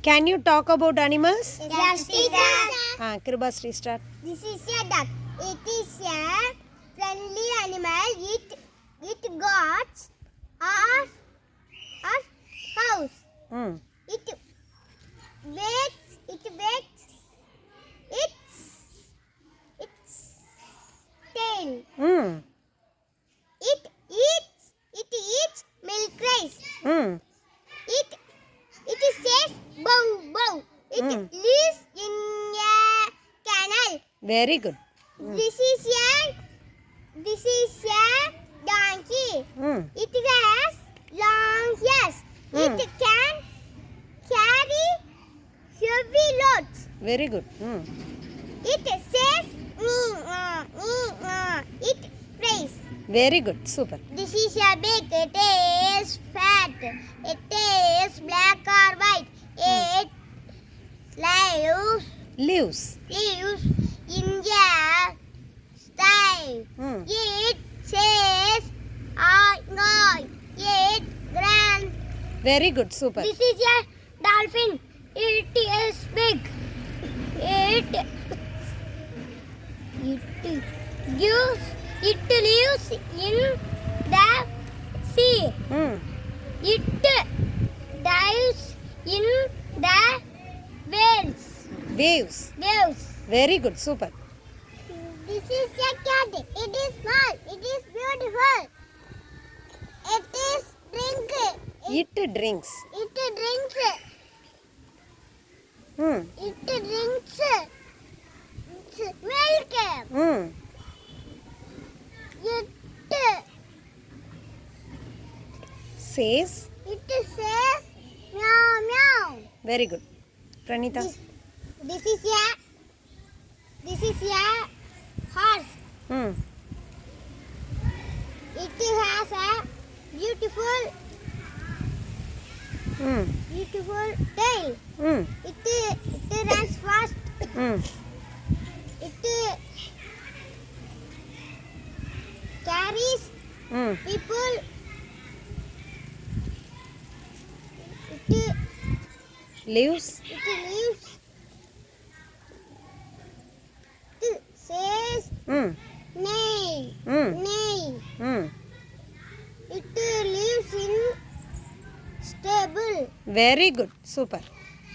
Can you talk about animals? Yes, teacher. Kribasri, start. This is a duck. It is a friendly animal. It goats or house. Mm. It waits its tail. Mm. It eats milk rice. Mm. It says bow bow. It lives in a canal. Very good. This is a donkey. Mm. It has long ears. It can carry heavy loads. Very good. It says it prays. Very good. Super. This is a big. It is fat. It is black or white. It Leaves. lives in a style. It says I. It grand. Very good. Super. This is a dolphin. It is big. It lives in the sea. It dives in the Waves. waves. Very good. Super. This is a cat. It is small. It is beautiful. It is drink. It drinks. It drinks. It drinks milk. It Says. says meow meow. Very good. Pranita. This is a horse. It has a beautiful tail. It runs fast. It carries people. It Leaves. lives. It says neigh. Neigh. It lives in stable. Very good. Super.